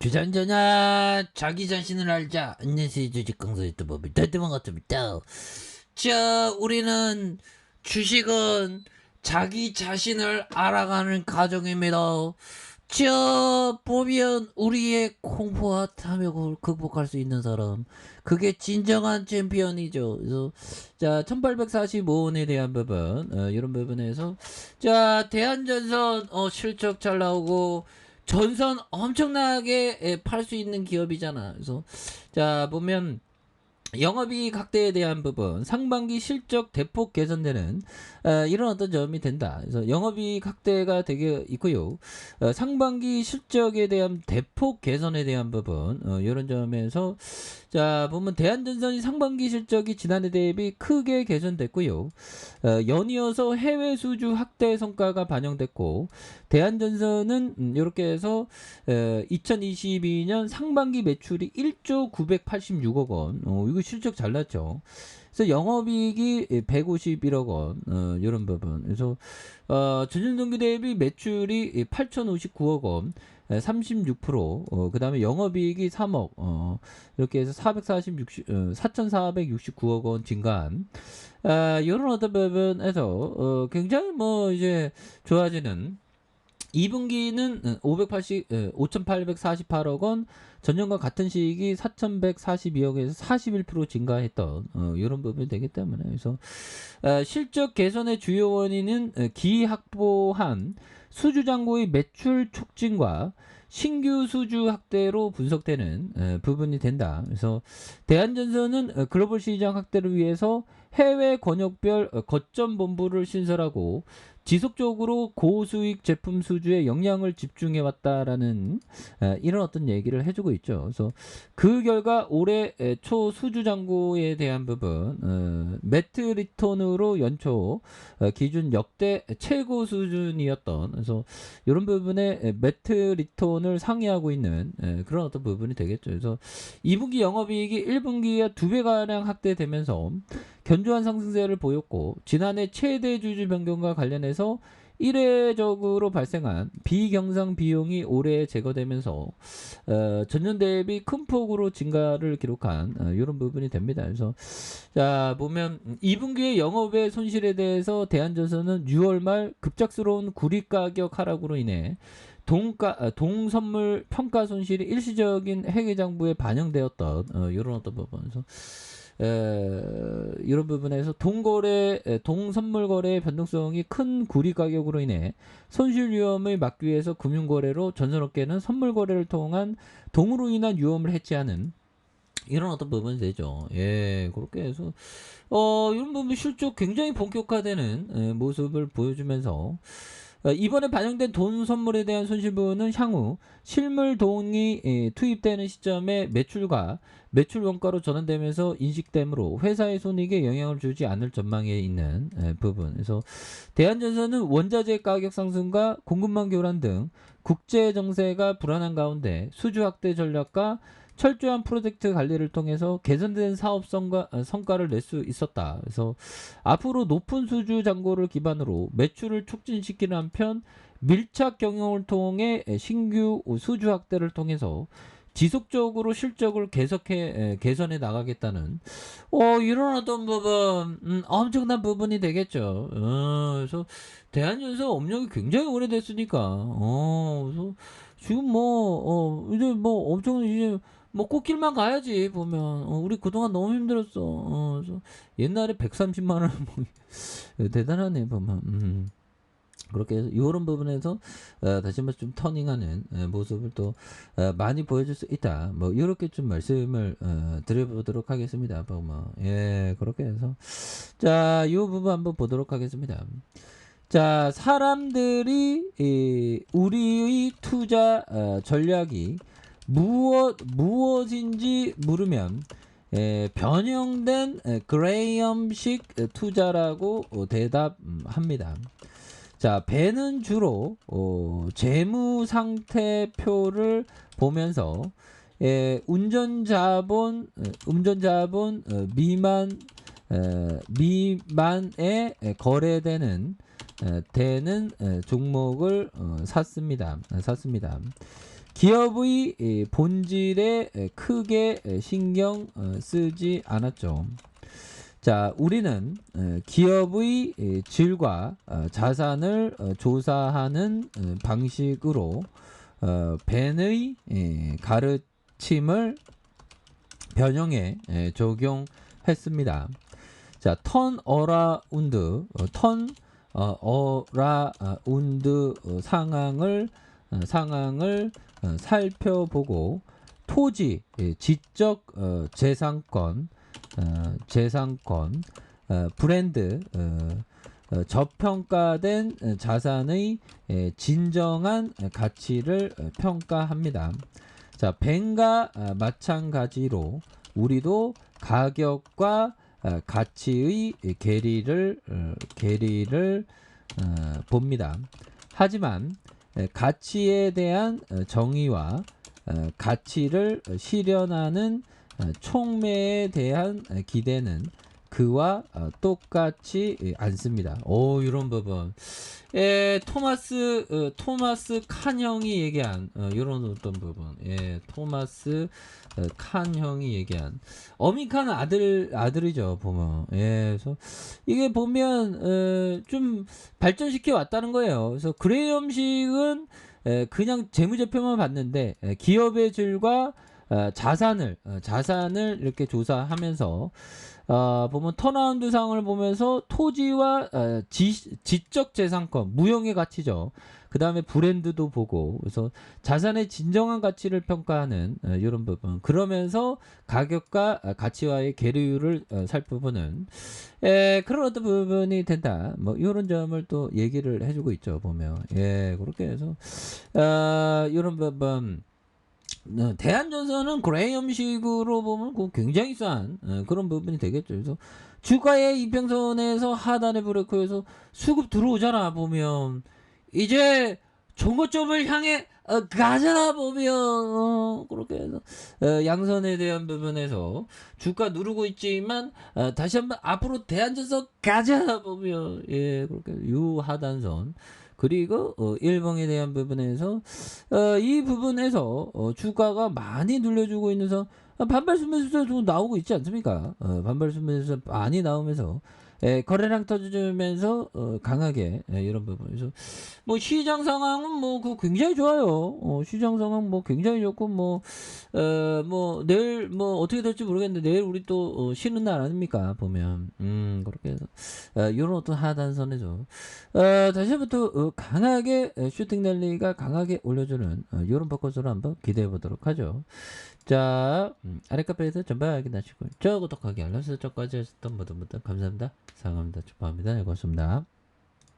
주전자냐 자기 자신을 알자. 안녕하세요. 주식 강사 유튜버입니다. 대대만 같습니다. 자, 우리는 주식은 자기 자신을 알아가는 과정입니다. 자, 보면 우리의 공포와 탐욕을 극복할 수 있는 사람, 그게 진정한 챔피언이죠. 그래서 자, 1845원에 대한 부분, 이런 부분에서 자, 대한전선 실적 잘 나오고 전선 엄청나게 팔 수 있는 기업이잖아. 그래서 자, 보면 영업이익 확대에 대한 부분, 상반기 실적 대폭 개선되는 이런 어떤 점이 된다. 그래서 영업이익 확대가 되게 있고요. 상반기 실적에 대한 대폭 개선에 대한 부분, 이런 점에서 자, 보면 대한전선이 상반기 실적이 지난해 대비 크게 개선됐고요. 연이어서 해외 수주 확대 성과가 반영됐고, 대한전선은 이렇게 해서 2022년 상반기 매출이 1조 986억 원. 이거 실적 잘 났죠. 그래서 영업이익이 151억 원. 이런 부분. 그래서 전년 동기 대비 매출이 8,059억 원. 36%, 그 다음에 영업이익이 3억, 이렇게 해서 4,469억 원 증가한, 이런 어떤 부분에서, 굉장히 이제 좋아지는, 2분기는 5,848억 원, 전년과 같은 시기 4,142억에서 41% 증가했던 이런 부분이 되기 때문에 그래서 실적 개선의 주요 원인은 기 확보한 수주 잔고의 매출 촉진과 신규 수주 확대로 분석되는 부분이 된다. 그래서 대한전선은 글로벌 시장 확대를 위해서 해외 권역별 거점 본부를 신설하고 지속적으로 고수익 제품 수주에 영향을 집중해 왔다라는 이런 어떤 얘기를 해주고 있죠. 그래서 그 결과 올해 초 수주 잔고에 대한 부분 매트 리턴으로 연초 기준 역대 최고 수준이었던, 그래서 이런 부분에 매트 리턴을 상회하고 있는 그런 어떤 부분이 되겠죠. 그래서 2분기 영업이익이 1분기에 2배가량 확대되면서 견조한 상승세를 보였고, 지난해 최대 주주 변경과 관련해서 일회적으로 발생한 비경상 비용이 올해 제거되면서 전년 대비 큰 폭으로 증가를 기록한 이런 부분이 됩니다. 그래서 자, 보면 2분기의 영업의 손실에 대해서 대한전선은 6월 말 급작스러운 구리 가격 하락으로 인해 동선물 평가 손실이 일시적인 회계장부에 반영되었던 이런 어떤 부분에서 이런 부분에서 동선물 거래의 변동성이 큰 구리 가격으로 인해 손실 위험을 막기 위해서 금융거래로 전선업계는 선물 거래를 통한 동으로 인한 위험을 해치하는 이런 어떤 부분이 되죠. 예, 그렇게 해서 이런 부분 실적 굉장히 본격화되는 모습을 보여주면서 이번에 반영된 돈 선물에 대한 손실분은 향후 실물 돈이 투입되는 시점에 매출과 매출 원가로 전환되면서 인식되므로 회사의 손익에 영향을 주지 않을 전망에 있는 부분. 그래서 대한전선은 원자재 가격 상승과 공급망 교란 등 국제 정세가 불안한 가운데 수주 확대 전략과 철저한 프로젝트 관리를 통해서 개선된 사업성과 성과를 낼 수 있었다. 그래서 앞으로 높은 수주 잔고를 기반으로 매출을 촉진시키는 한편 밀착 경영을 통해 신규 수주 확대를 통해서 지속적으로 실적을 개선해 나가겠다는 이런 어떤 부분, 엄청난 부분이 되겠죠. 그래서 대한연서 업력이 굉장히 오래됐으니까 그래서 지금 이제 엄청 이제 꽃길만 가야지 보면 우리 그동안 너무 힘들었어. 그래서 옛날에 130만 원 대단하네 보면. 그렇게 해서 이런 부분에서 다시 한번 좀 터닝하는 모습을 또 많이 보여줄 수 있다. 이렇게 좀 말씀을 드려보도록 하겠습니다. 예, 그렇게 해서 자, 이 부분 한번 보도록 하겠습니다. 자, 사람들이 우리의 투자 전략이 무엇인지 물으면 변형된 그레이엄식 투자라고 대답합니다. 자, 배는 주로 재무 상태표를 보면서 운전자본 미만에 거래되는 종목을 샀습니다. 기업의 본질에 크게 신경 쓰지 않았죠. 자, 우리는 기업의 질과 자산을 조사하는 방식으로 벤의 가르침을 변형해 적용했습니다. 자, 턴어라운드 상황을 살펴보고 토지, 지적 재산권, 브랜드, 저평가된 자산의 진정한 가치를 평가합니다. 자, 벤과 마찬가지로 우리도 가격과 가치의 괴리를 봅니다. 하지만 가치에 대한 정의와 가치를 실현하는 촉매에 대한 기대는 그와 똑같지 않습니다. 오, 이런 부분. 토마스 칸 형이 얘기한 이런 어떤 부분. 토마스 칸 형이 얘기한 어민칸은 아들이죠, 보면. 그래서 이게 보면 좀 발전시켜 왔다는 거예요. 그래서 그레이엄식은 그냥 재무제표만 봤는데 기업의 질과 자산을 이렇게 조사하면서 보면 턴어라운드 상을 보면서 토지와 지적 재산권, 무형의 가치죠. 그 다음에 브랜드도 보고, 그래서 자산의 진정한 가치를 평가하는 이런 부분. 그러면서 가격과 가치와의 괴리율을 살펴보는 그런 어떤 부분이 된다. 뭐 이런 점을 또 얘기를 해주고 있죠. 보면 그렇게 해서 이런 부분. 대한전선은 그레이엄식으로 보면 굉장히 싼 그런 부분이 되겠죠. 그래서 주가의 이평선에서 하단에 브레이크해서 수급 들어오잖아 보면 이제 종고점을 향해 가자 보면 그렇게 해서 양선에 대한 부분에서 주가 누르고 있지만 다시 한번 앞으로 대한전선 가자 보면 그렇게 유하단선 그리고 일봉에 대한 부분에서 이 부분에서 주가가 많이 눌려주고 있는 반발 수매수도 나오고 있지 않습니까? 반발 수매수 많이 나오면서 거래량 터지면서 강하게 이런 부분에서 뭐 시장 상황은 뭐 그 굉장히 좋아요. 시장 상황 뭐 굉장히 좋고 뭐 내일 뭐 어떻게 될지 모르겠는데 내일 우리 또 쉬는 날 아닙니까? 보면 그렇게 해서 이런 어떤 하단선에서 다시 한번 또 강하게 슈팅 랠리가 강하게 올려주는 이런 버컷으로 한번 기대해 보도록 하죠. 자, 아래 카페에서 전방 확인하시고 저 구독하기 알람 설정까지 하셨던 모든 분들 감사합니다. 사랑합니다. 축복합니다. 네, 고맙습니다.